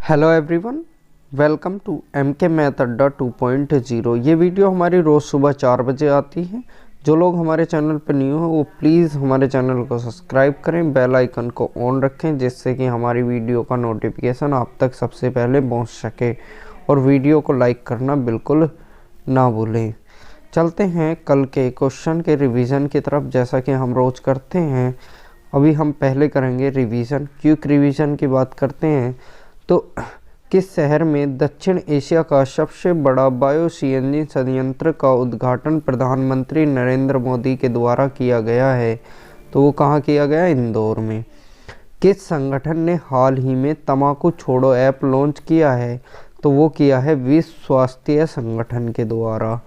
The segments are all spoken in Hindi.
Hello everyone, welcome to MK math Adda 2.0। ये वीडियो हमारी रोज़ सुबह 4 बजे आती है। जो लोग हमारे चैनल पर न्यू हो वो प्लीज़ हमारे चैनल को सब्सक्राइब करें, बेल आइकन को ऑन रखें जिससे कि हमारी वीडियो का नोटिफिकेशन आप तक सबसे पहले पहुंच सके, और वीडियो को लाइक करना बिल्कुल ना भूलें। चलते हैं कल के क्वेश्चन के रिवीजन की तरफ, जैसा कि हम रोज़ करते हैं। अभी हम पहले करेंगे रिवीजन, क्विक रिवीजन की बात करते हैं। तो किस शहर में दक्षिण एशिया का सबसे बड़ा बायो CNG संयंत्र का उद्घाटन प्रधानमंत्री नरेंद्र मोदी के द्वारा किया गया है? तो वो कहाँ किया गया? इंदौर में। किस संगठन ने हाल ही में तंबाकू छोड़ो ऐप लॉन्च किया है? तो वो किया है विश्व स्वास्थ्य संगठन के द्वारा।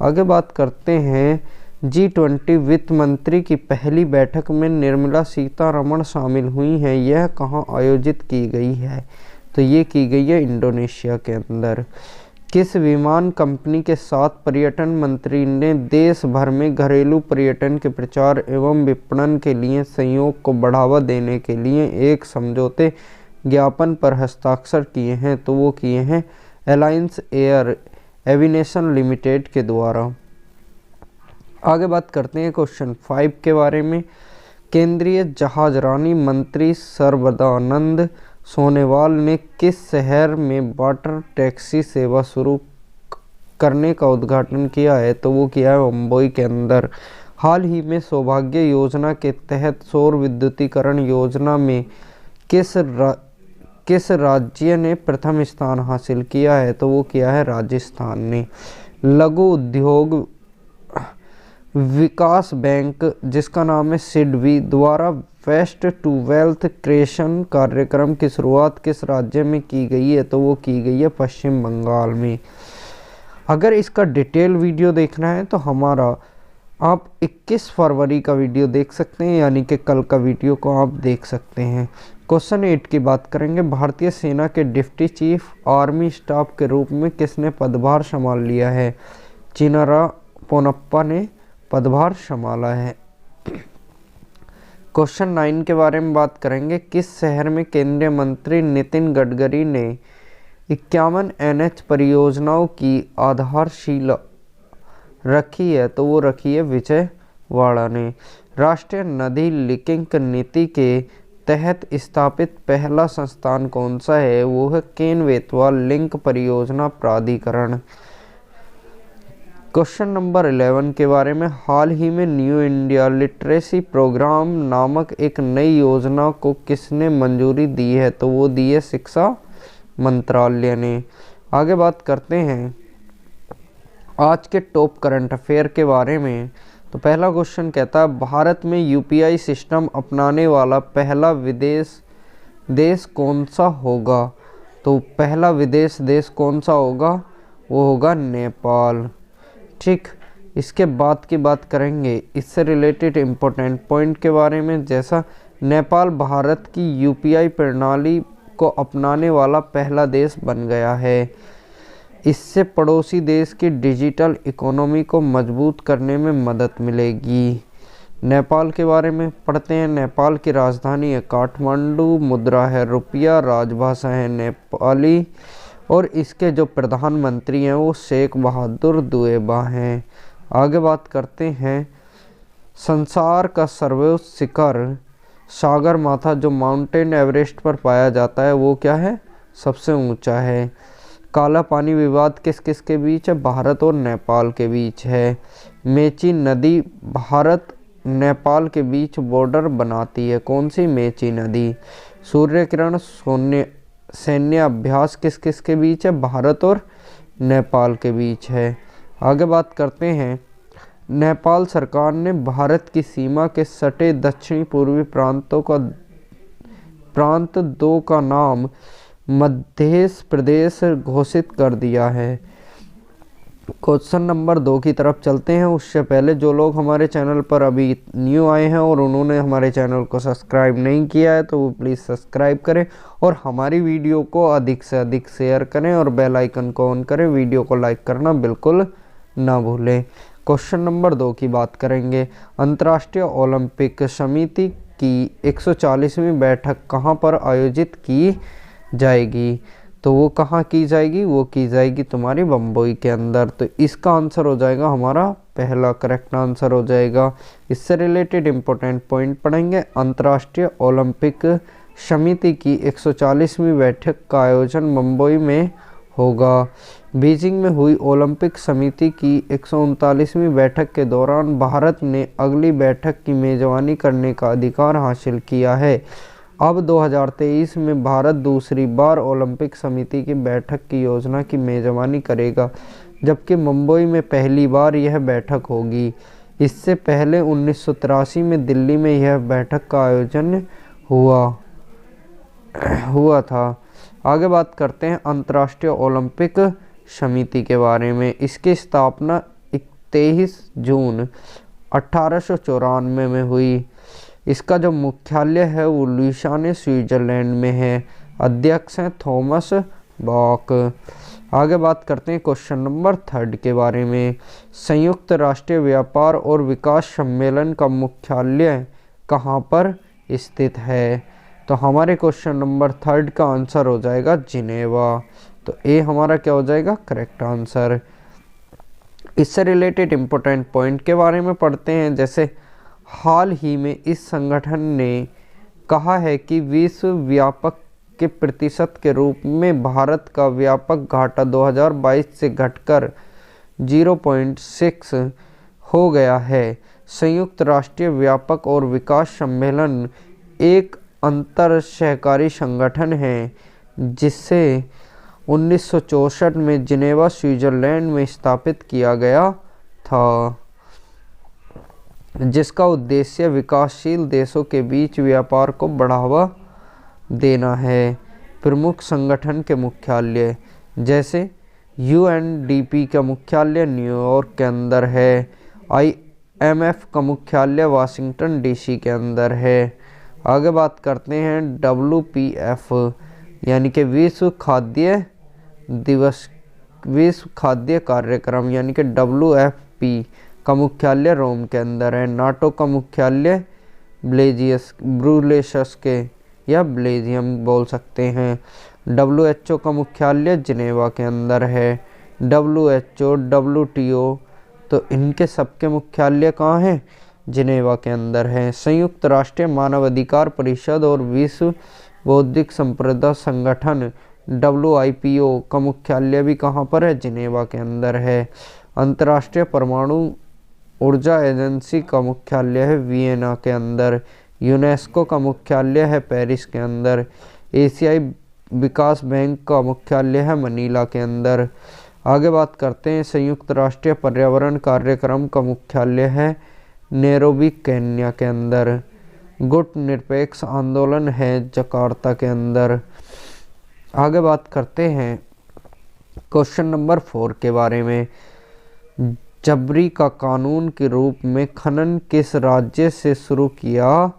आगे बात करते हैं, G20 वित्त मंत्री की पहली बैठक में निर्मला सीतारमण शामिल हुई हैं। यह कहाँ आयोजित की गई है? तो ये की गई है इंडोनेशिया के अंदर। किस विमान कंपनी के साथ पर्यटन मंत्री ने देश भर में घरेलू पर्यटन के प्रचार एवं विपणन के लिए सहयोग को बढ़ावा देने के लिए एक समझौते ज्ञापन पर हस्ताक्षर किए हैं? तो वो किए हैं अलायंस एयर एविएशन लिमिटेड के द्वारा। आगे बात करते हैं क्वेश्चन 5 के बारे में। केंद्रीय जहाजरानी मंत्री सर्बानंद सोनोवाल ने किस शहर में वाटर टैक्सी सेवा शुरू करने का उद्घाटन किया है? तो वो किया है मुंबई के अंदर। हाल ही में सौभाग्य योजना के तहत सौर विद्युतीकरण योजना में किस राज्य ने प्रथम स्थान हासिल किया है? तो वो किया है राजस्थान ने। लघु उद्योग विकास बैंक, जिसका नाम है सिडबी, द्वारा वेस्ट टू वेल्थ क्रिएशन कार्यक्रम की शुरुआत किस राज्य में की गई है? तो वो की गई है पश्चिम बंगाल में। अगर इसका डिटेल वीडियो देखना है तो हमारा आप 21 फरवरी का वीडियो देख सकते हैं, यानी कि कल का वीडियो को आप देख सकते हैं। क्वेश्चन 8 की बात करेंगे। भारतीय सेना के डिप्टी चीफ आर्मी स्टाफ के रूप में किसने पदभार संभाल लिया है? चिन्नारा पोनप्पा ने पदभार संभाला है। क्वेश्चन 9 के बारे में बात करेंगे। किस शहर में केंद्रीय मंत्री नितिन गडकरी ने 51 NH परियोजनाओं की आधारशिला रखी है? तो वो रखी है विजयवाड़ा ने। राष्ट्रीय नदी लिंकिंग नीति के तहत स्थापित पहला संस्थान कौन सा है? वो है केन-बेतवा लिंक परियोजना प्राधिकरण। क्वेश्चन नंबर 11 के बारे में। हाल ही में न्यू इंडिया लिटरेसी प्रोग्राम नामक एक नई योजना को किसने मंजूरी दी है? तो वो दी है शिक्षा मंत्रालय ने। आगे बात करते हैं आज के टॉप करंट अफेयर के बारे में। तो पहला क्वेश्चन कहता है, भारत में UPI सिस्टम अपनाने वाला पहला विदेश देश कौन सा होगा? तो पहला विदेश देश कौन सा होगा? वो होगा नेपाल। ठीक, इसके बाद की बात करेंगे इससे रिलेटेड इम्पोर्टेंट पॉइंट के बारे में। जैसा नेपाल भारत की UPI प्रणाली को अपनाने वाला पहला देश बन गया है। इससे पड़ोसी देश की डिजिटल इकोनॉमी को मजबूत करने में मदद मिलेगी। नेपाल के बारे में पढ़ते हैं। नेपाल की राजधानी है काठमांडू, मुद्रा है रुपया, राजभाषा है नेपाली, और इसके जो प्रधानमंत्री हैं वो शेख बहादुर दुएबा हैं। आगे बात करते हैं, संसार का सर्वोच्च शिखर सागरमाथा जो माउंटेन एवरेस्ट पर पाया जाता है वो क्या है? सबसे ऊंचा है। काला पानी विवाद किस किस के बीच है? भारत और नेपाल के बीच है। मेची नदी भारत नेपाल के बीच बॉर्डर बनाती है। कौन सी? मेची नदी। सूर्य किरण सैन्य अभ्यास किस किस के बीच है? भारत और नेपाल के बीच है। आगे बात करते हैं, नेपाल सरकार ने भारत की सीमा के सटे दक्षिणी पूर्वी प्रांत 2 का नाम मध्य प्रदेश घोषित कर दिया है। क्वेश्चन नंबर 2 की तरफ चलते हैं। उससे पहले जो लोग हमारे चैनल पर अभी न्यू आए हैं और उन्होंने हमारे चैनल को सब्सक्राइब नहीं किया है तो वो प्लीज़ सब्सक्राइब करें और हमारी वीडियो को अधिक से अधिक शेयर करें और बेल आइकन को ऑन करें। वीडियो को लाइक करना बिल्कुल ना भूलें। क्वेश्चन नंबर 2 की बात करेंगे। अंतर्राष्ट्रीय ओलंपिक समिति की 140वीं बैठक कहाँ पर आयोजित की जाएगी? तो वो कहाँ की जाएगी, वो की जाएगी तुम्हारी बम्बई के अंदर। तो इसका आंसर हो जाएगा हमारा पहला करेक्ट आंसर हो जाएगा। इससे रिलेटेड इम्पोर्टेंट पॉइंट पढ़ेंगे। अंतर्राष्ट्रीय ओलंपिक समिति की 140वीं बैठक का आयोजन मुंबई में होगा। बीजिंग में हुई ओलंपिक समिति की 139वीं बैठक के दौरान भारत ने अगली बैठक की मेजबानी करने का अधिकार हासिल किया है। अब 2023 में भारत दूसरी बार ओलंपिक समिति की बैठक की योजना की मेजबानी करेगा, जबकि मुंबई में पहली बार यह बैठक होगी। इससे पहले 1983 में दिल्ली में यह बैठक का आयोजन हुआ था। आगे बात करते हैं अंतर्राष्ट्रीय ओलंपिक समिति के बारे में। इसकी स्थापना 23 जून 1894 में हुई। इसका जो मुख्यालय है वो लुसाने स्विट्जरलैंड में है। अध्यक्ष हैं थॉमस बॉक। आगे बात करते हैं क्वेश्चन नंबर 3 के बारे में। संयुक्त राष्ट्र व्यापार और विकास सम्मेलन का मुख्यालय कहाँ पर स्थित है? तो हमारे क्वेश्चन नंबर 3 का आंसर हो जाएगा जिनेवा। तो ए हमारा क्या हो जाएगा करेक्ट आंसर। इससे रिलेटेड इम्पोर्टेंट पॉइंट के बारे में पढ़ते हैं। जैसे हाल ही में इस संगठन ने कहा है कि विश्व व्यापक के प्रतिशत के रूप में भारत का व्यापक घाटा 2022 से घटकर 0.6 हो गया है। संयुक्त राष्ट्रीय व्यापक और विकास सम्मेलन एक अंतर सहकारी संगठन है जिसे 1964 में जिनेवा स्विट्जरलैंड में स्थापित किया गया था, जिसका उद्देश्य विकासशील देशों के बीच व्यापार को बढ़ावा देना है। प्रमुख संगठन के मुख्यालय जैसे UNDP का मुख्यालय न्यूयॉर्क के अंदर है। IMF का मुख्यालय वाशिंगटन DC के अंदर है। आगे बात करते हैं WPF यानी कि विश्व खाद्य कार्यक्रम यानी कि WFP का मुख्यालय रोम के अंदर है। नाटो का मुख्यालय ब्रुसेल्स के या बेल्जियम बोल सकते हैं। WHO का मुख्यालय जिनेवा के अंदर है। WHO, WTO तो इनके सबके मुख्यालय कहाँ हैं? जिनेवा के अंदर है। संयुक्त राष्ट्र मानव अधिकार परिषद और विश्व बौद्धिक संपदा संगठन WIPO का मुख्यालय भी कहाँ पर है? जिनेवा के अंदर है। अंतर्राष्ट्रीय परमाणु ऊर्जा एजेंसी का मुख्यालय है वियना के अंदर। यूनेस्को का मुख्यालय है पेरिस के अंदर। एशियाई विकास बैंक का मुख्यालय है मनीला के अंदर। आगे बात करते हैं संयुक्त राष्ट्र पर्यावरण कार्यक्रम का मुख्यालय है नैरोबी केन्या के अंदर। गुट निरपेक्ष आंदोलन है जकार्ता के अंदर। आगे बात करते हैं क्वेश्चन नंबर 4 के बारे में। जबरी का कानून के रूप में खनन किस राज्य से शुरू किया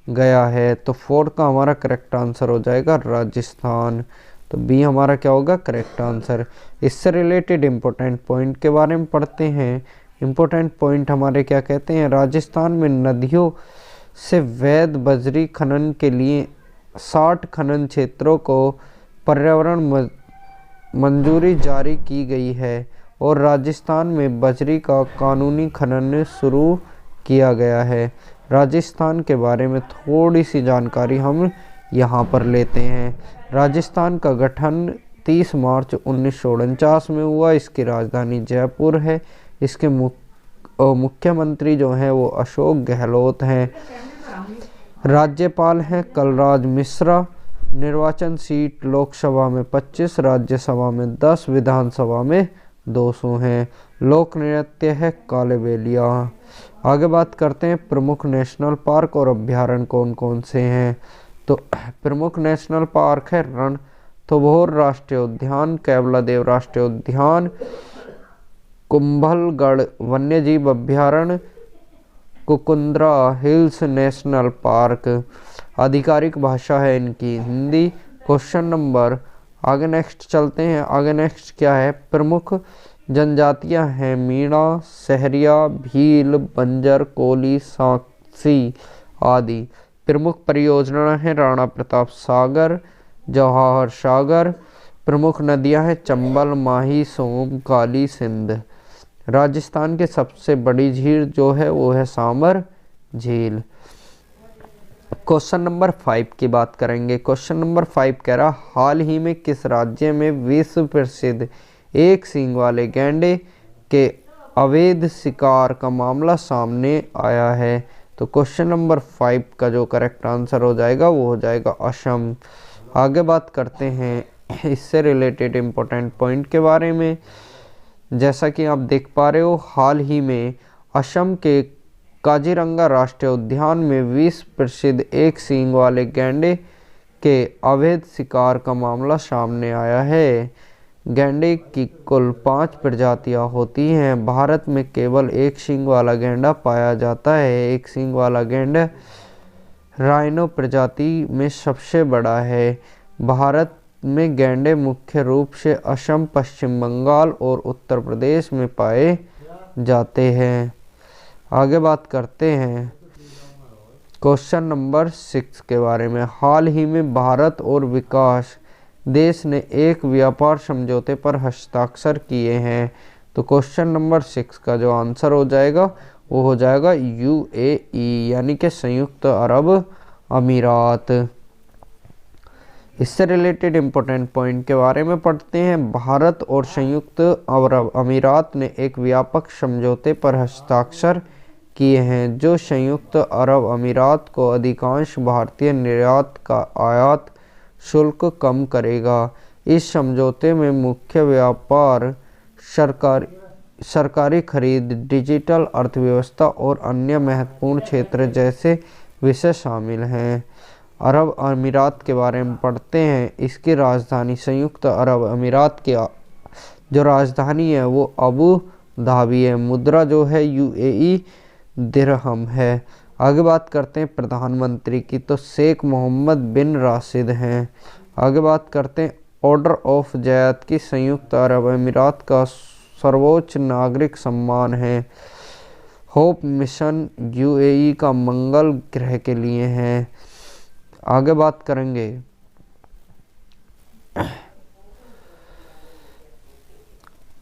गया है? तो 4 का हमारा करेक्ट आंसर हो जाएगा राजस्थान। तो बी हमारा क्या होगा करेक्ट आंसर। इससे रिलेटेड इम्पोर्टेंट पॉइंट के बारे में पढ़ते हैं। इम्पोर्टेंट पॉइंट हमारे क्या कहते हैं? राजस्थान में नदियों से वैध बजरी खनन के लिए 60 खनन क्षेत्रों को पर्यावरण मंजूरी जारी की गई है और राजस्थान में बजरी का कानूनी खनन शुरू किया गया है। राजस्थान के बारे में थोड़ी सी जानकारी हम यहाँ पर लेते हैं। राजस्थान का गठन 30 मार्च 1949 में हुआ। इसकी राजधानी जयपुर है। इसके मुख्यमंत्री जो हैं वो अशोक गहलोत हैं। राज्यपाल हैं कलराज मिश्रा। निर्वाचन सीट लोकसभा में 25, राज्यसभा में 10, विधानसभा में 200 हैं। लोक नृत्य है कालेबेलिया। आगे बात करते हैं प्रमुख नेशनल पार्क और अभ्यारण्य कौन कौन से हैं। तो प्रमुख नेशनल पार्क है रणथंभौर राष्ट्रीय उद्यान, कैवलादेव राष्ट्रीय उद्यान, कुंभलगढ़ वन्यजीव अभ्यारण्य, कुकुंद्रा हिल्स नेशनल पार्क। आधिकारिक भाषा है इनकी हिंदी। क्वेश्चन नंबर आगे नेक्स्ट चलते हैं। आगे नेक्स्ट क्या है? प्रमुख जनजातियां हैं मीणा, सहरिया, भील, बंजर, कोली, साक्षी आदि। प्रमुख परियोजना है राणा प्रताप सागर, जवाहर सागर प्रमुख नदियां हैं चंबल, माही, सोम, काली, सिंध। राजस्थान की सबसे बड़ी झील जो है वो है सांबर झील। क्वेश्चन नंबर 5 की बात करेंगे। क्वेश्चन नंबर 5 कह रहा, हाल ही में किस राज्य में विश्व प्रसिद्ध एक सींग वाले गैंडे के अवैध शिकार का मामला सामने आया है? तो क्वेश्चन नंबर 5 का जो करेक्ट आंसर हो जाएगा वो हो जाएगा असम। आगे बात करते हैं इससे रिलेटेड इम्पोर्टेंट पॉइंट के बारे में। जैसा कि आप देख पा रहे हो, हाल ही में असम के काजीरंगा राष्ट्रीय उद्यान में विश्व प्रसिद्ध एक सींग वाले गैंडे के अवैध शिकार का मामला सामने आया है। गैंडे की कुल 5 प्रजातियां होती हैं। भारत में केवल एक सींग वाला गैंडा पाया जाता है। एक सींग वाला गैंडा राइनो प्रजाति में सबसे बड़ा है। भारत में गैंडे मुख्य रूप से असम, पश्चिम बंगाल और उत्तर प्रदेश में पाए जाते हैं। आगे बात करते हैं क्वेश्चन नंबर 6 के बारे में। हाल ही में भारत और विकास देश ने एक व्यापार समझौते पर हस्ताक्षर किए हैं। तो क्वेश्चन नंबर 6 का जो आंसर हो जाएगा वो हो जाएगा यूएई यानी कि संयुक्त अरब अमीरात। इससे रिलेटेड इम्पोर्टेंट पॉइंट के बारे में पढ़ते हैं। भारत और संयुक्त अरब अमीरात ने एक व्यापक समझौते पर हस्ताक्षर किए हैं जो संयुक्त अरब अमीरात को अधिकांश भारतीय निर्यात का आयात शुल्क कम करेगा। इस समझौते में मुख्य व्यापार, सरकारी खरीद, डिजिटल अर्थव्यवस्था और अन्य महत्वपूर्ण क्षेत्र जैसे विषय शामिल हैं। अरब अमीरात के बारे में पढ़ते हैं। इसकी राजधानी संयुक्त अरब अमीरात की जो राजधानी है वो अबू धाबी है। मुद्रा जो है यूएई दिरहम है। आगे बात करते हैं प्रधानमंत्री की, तो शेख मोहम्मद बिन राशिद हैं। आगे बात करते हैं ऑर्डर ऑफ ज़ैद की संयुक्त अरब अमीरात का सर्वोच्च नागरिक सम्मान है। होप मिशन यूएई का मंगल ग्रह के लिए है। आगे बात करेंगे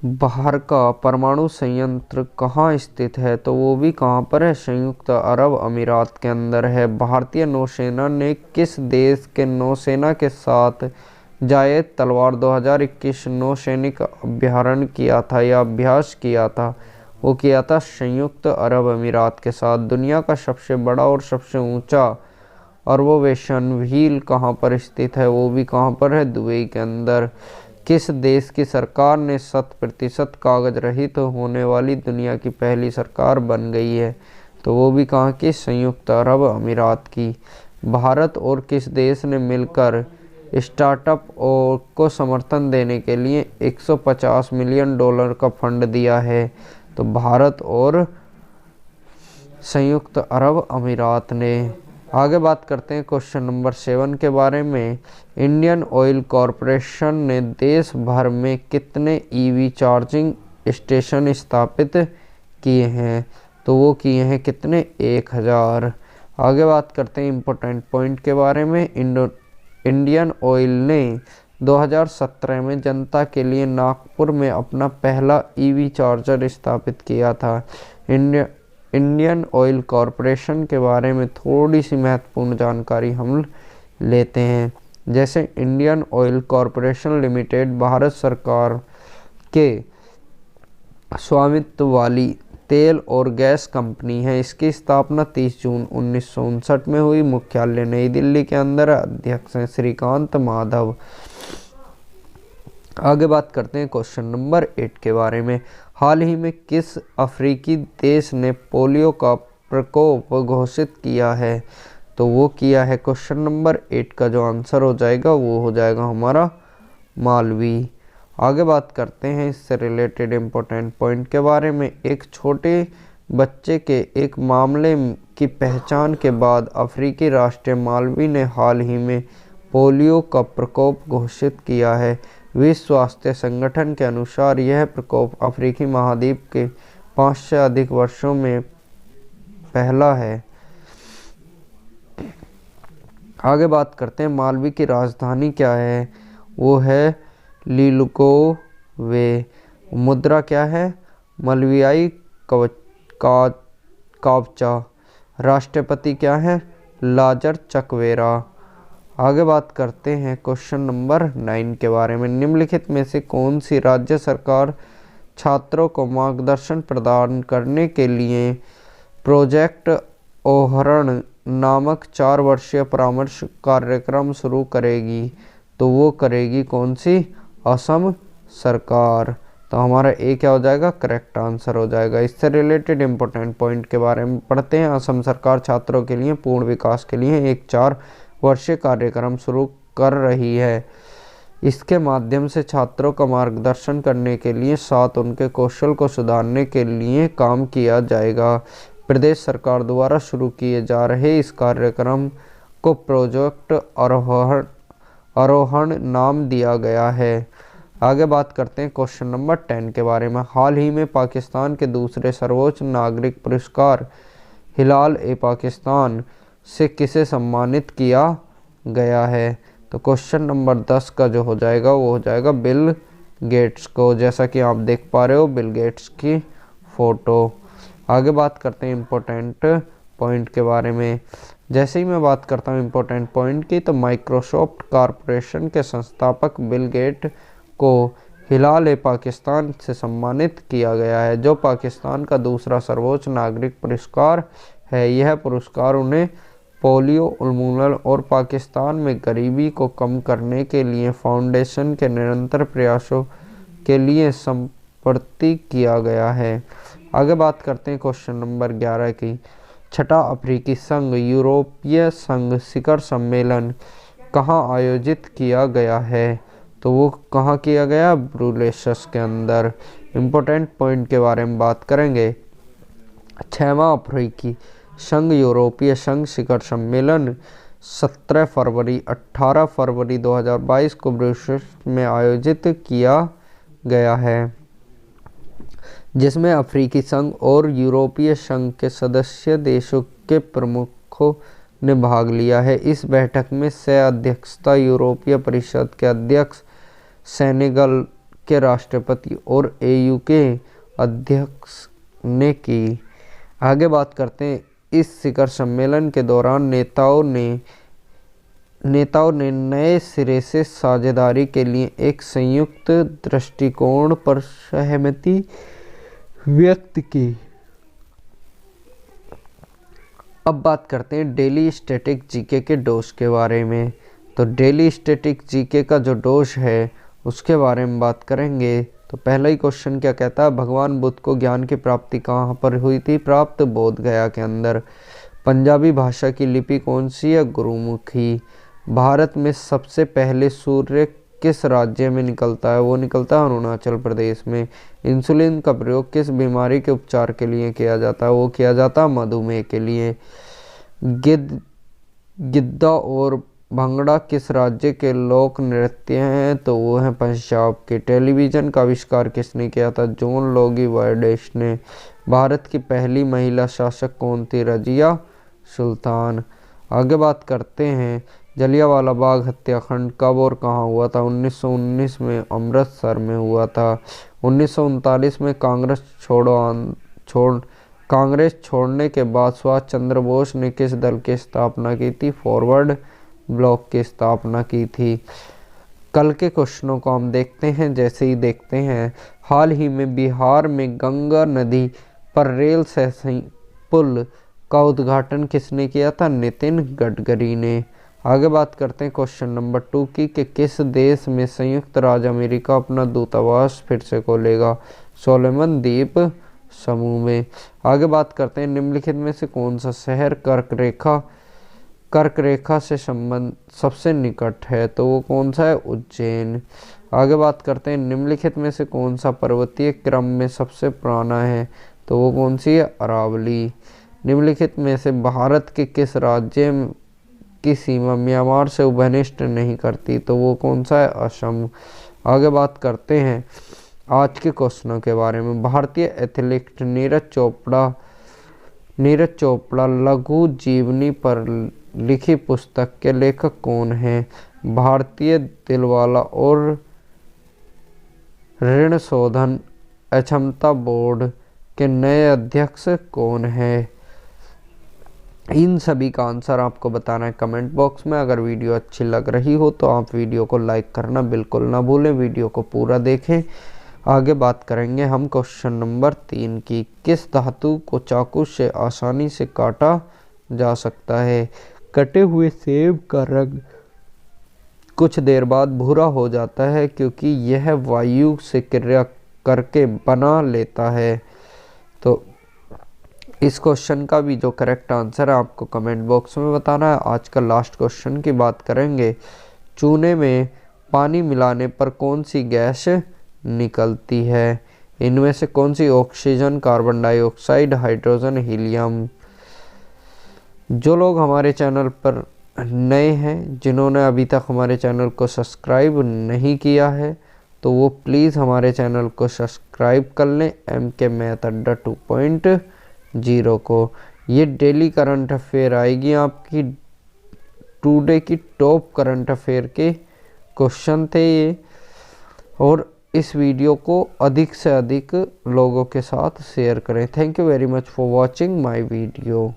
बाहर का परमाणु संयंत्र कहाँ स्थित है? तो वो भी कहाँ पर है? संयुक्त अरब अमीरात के अंदर है। भारतीय नौसेना ने किस देश के नौसेना के साथ जायद तलवार 2021 नौसैनिक अभ्यारण्य किया था या अभ्यास किया था? वो किया था संयुक्त अरब अमीरात के साथ। दुनिया का सबसे बड़ा और सबसे ऊंचा ऑब्जर्वेशन व्हील कहाँ पर स्थित है? वो भी कहाँ पर है? दुबई के अंदर। किस देश की सरकार ने 100% कागज रहित होने वाली दुनिया की पहली सरकार बन गई है? तो वो भी कहाँ की? संयुक्त अरब अमीरात की। भारत और किस देश ने मिलकर स्टार्टअप को समर्थन देने के लिए $150 मिलियन का फंड दिया है? तो भारत और संयुक्त अरब अमीरात ने। आगे बात करते हैं क्वेश्चन नंबर 7 के बारे में। इंडियन ऑयल कॉरपोरेशन ने देश भर में कितने ईवी चार्जिंग स्टेशन स्थापित किए हैं? तो वो किए हैं कितने? 1000। आगे बात करते हैं इम्पोर्टेंट पॉइंट के बारे में। इंडियन ऑयल ने 2017 में जनता के लिए नागपुर में अपना पहला ईवी चार्जर स्थापित किया था। इंडियन ऑयल कॉरपोरेशन के बारे में थोड़ी सी महत्वपूर्ण जानकारी हम लेते हैं। जैसे Indian oil corporation limited Bharat सरकार के स्वामित्व वाली तेल और गैस कंपनी है। इसकी स्थापना 30 जून 1959 में हुई। मुख्यालय नई दिल्ली के अंदर। अध्यक्ष हैं श्रीकांत माधव। आगे बात करते हैं क्वेश्चन नंबर 8 के बारे में। हाल ही में किस अफ्रीकी देश ने पोलियो का प्रकोप घोषित किया है? तो वो किया है क्वेश्चन नंबर 8 का जो आंसर हो जाएगा वो हो जाएगा हमारा मालवी। आगे बात करते हैं इससे रिलेटेड इम्पोर्टेंट पॉइंट के बारे में। एक छोटे बच्चे के एक मामले की पहचान के बाद अफ्रीकी राष्ट्र मालवी ने हाल ही में पोलियो का प्रकोप घोषित किया है। विश्व स्वास्थ्य संगठन के अनुसार यह प्रकोप अफ्रीकी महाद्वीप के 5 से अधिक वर्षों में पहला है। आगे बात करते हैं मालवी की राजधानी क्या है? वो है लिलुकोवे। मुद्रा क्या है? मलवियाई कावचा। राष्ट्रपति क्या है? Lazarus Chakwera. आगे बात करते हैं क्वेश्चन नंबर 9 के बारे में। निम्नलिखित में से कौन सी राज्य सरकार छात्रों को मार्गदर्शन प्रदान करने के लिए प्रोजेक्ट ओहरण नामक 4 वर्षीय परामर्श कार्यक्रम शुरू करेगी? तो वो करेगी कौन सी? असम सरकार। तो हमारा ए क्या हो जाएगा? करेक्ट आंसर हो जाएगा। इससे रिलेटेड इंपॉर्टेंट पॉइंट के बारे में पढ़ते हैं। असम सरकार छात्रों के लिए पूर्ण विकास के लिए एक 4 वर्षीय कार्यक्रम शुरू कर रही है। इसके माध्यम से छात्रों का मार्गदर्शन करने के लिए साथ उनके कौशल को सुधारने के लिए काम किया जाएगा। प्रदेश सरकार द्वारा शुरू किए जा रहे इस कार्यक्रम को प्रोजेक्ट आरोहण नाम दिया गया है। आगे बात करते हैं क्वेश्चन नंबर 10 के बारे में। हाल ही में पाकिस्तान के दूसरे सर्वोच्च नागरिक पुरस्कार हिलाल-ए-पाकिस्तान से किसे सम्मानित किया गया है? तो क्वेश्चन नंबर 10 का जो हो जाएगा वो हो जाएगा बिल गेट्स को। जैसा कि आप देख पा रहे हो बिल गेट्स की फोटो। आगे बात करते हैं इम्पोर्टेंट पॉइंट के बारे में। जैसे ही मैं बात करता हूँ इम्पोर्टेंट पॉइंट की, तो माइक्रोसॉफ्ट कॉरपोरेशन के संस्थापक बिल गेट को हिलाल-ए-पाकिस्तान से सम्मानित किया गया है, जो पाकिस्तान का दूसरा सर्वोच्च नागरिक पुरस्कार है। यह पुरस्कार उन्हें पोलियो उन्मूलन और पाकिस्तान में गरीबी को कम करने के लिए फाउंडेशन के निरंतर प्रयासों के लिए समर्पित किया गया है। आगे बात करते हैं क्वेश्चन नंबर 11 की। छठा अफ्रीकी संघ यूरोपीय संघ शिखर सम्मेलन कहाँ आयोजित किया गया है? तो वो कहाँ किया गया? ब्रुसेल्स के अंदर। इम्पोर्टेंट पॉइंट के बारे में बात करेंगे। 6वां अफ्रीकी संघ यूरोपीय संघ शिखर सम्मेलन 17 फरवरी 18 फरवरी 2022 को ब्रुसेल्स में आयोजित किया गया है, जिसमें अफ्रीकी संघ और यूरोपीय संघ के सदस्य देशों के प्रमुखों ने भाग लिया है। इस बैठक में सह अध्यक्षता यूरोपीय परिषद के अध्यक्ष, सेनेगल के राष्ट्रपति और एयू के अध्यक्ष ने की। आगे बात करते हैं। इस शिखर सम्मेलन के दौरान नेताओं ने नए सिरे से साझेदारी के लिए एक संयुक्त दृष्टिकोण पर सहमति व्यक्त की। अब बात करते हैं डेली स्टैटिक जीके के डोज के बारे में। तो डेली स्टैटिक जीके का जो डोज है उसके बारे में बात करेंगे। तो पहला ही क्वेश्चन क्या कहता है? भगवान बुद्ध को ज्ञान की प्राप्ति कहाँ पर हुई थी? प्राप्त बोध गया के अंदर। पंजाबी भाषा की लिपि कौन सी है? गुरुमुखी। भारत में सबसे पहले सूर्य किस राज्य में निकलता है? वो निकलता है अरुणाचल प्रदेश में। इंसुलिन का प्रयोग किस बीमारी के उपचार के लिए किया जाता है? वो किया जाता है मधुमेह के लिए। गिद्दा और भंगड़ा किस राज्य के लोक नृत्य हैं? तो वो है पंजाब के। टेलीविज़न का आविष्कार किसने किया था? जॉन लोगी बर्डेस ने। भारत की पहली महिला शासक कौन थी? रजिया सुल्तान। आगे बात करते हैं। जलियांवाला बाग हत्याकांड कब और कहाँ हुआ था? 1919 में अमृतसर में हुआ था। 1939 में कांग्रेस छोड़ने के बाद सुभाष चंद्र बोस ने किस दल की स्थापना की थी? फॉरवर्ड ब्लॉक की स्थापना की थी। कल के क्वेश्चनों को हम देखते हैं। जैसे ही देखते हैं, हाल ही में बिहार में गंगा नदी पर रेल सह पुल का उद्घाटन किसने किया था? नितिन गडकरी ने। आगे बात करते हैं क्वेश्चन नंबर 2 की कि किस देश में संयुक्त राज्य अमेरिका अपना दूतावास फिर से खोलेगा? सोलोमन द्वीप समूह में। आगे बात करते हैं। निम्नलिखित में से कौन सा शहर कर्क रेखा से संबंध सबसे निकट है? तो वो कौन सा है? उज्जैन। आगे बात करते हैं। निम्नलिखित में से कौन सा पर्वतीय क्रम में सबसे पुराना है? तो वो कौन सी है? अरावली। निम्नलिखित में से भारत के किस राज्य की सीमा म्यांमार से उभयनिष्ठ नहीं करती? तो वो कौन सा है? असम। आगे बात करते हैं आज के क्वेश्चनों के बारे में। भारतीय एथलीट नीरज चोपड़ा लघु जीवनी पर लिखी पुस्तक के लेखक कौन हैं? भारतीय दिलवाला और ऋण शोधन अक्षमता बोर्ड के नए अध्यक्ष कौन है? इन सभी का आंसर आपको बताना है कमेंट बॉक्स में। अगर वीडियो अच्छी लग रही हो तो आप वीडियो को लाइक करना बिल्कुल ना भूलें, वीडियो को पूरा देखें। आगे बात करेंगे हम क्वेश्चन नंबर 3 की। किस धातु को चाकू से आसानी से काटा जा सकता है? कटे हुए सेब का रंग कुछ देर बाद भूरा हो जाता है क्योंकि यह वायु से क्रिया करके बना लेता है। तो इस क्वेश्चन का भी जो करेक्ट आंसर है आपको कमेंट बॉक्स में बताना है। आज का लास्ट क्वेश्चन की बात करेंगे। चूने में पानी मिलाने पर कौन सी गैस निकलती है? इनमें से कौन सी? Oxygen, carbon dioxide, hydrogen, helium. जो लोग हमारे चैनल पर नए हैं, जिन्होंने अभी तक हमारे चैनल को सब्सक्राइब नहीं किया है, तो वो प्लीज़ हमारे चैनल को सब्सक्राइब कर लें, MK मैथ अड्डा 2.0 को। ये डेली करंट अफेयर आएगी आपकी, टुडे की टॉप करंट अफेयर के क्वेश्चन थे ये। और इस वीडियो को अधिक से अधिक लोगों के साथ शेयर करें। Thank you very much for watching my video.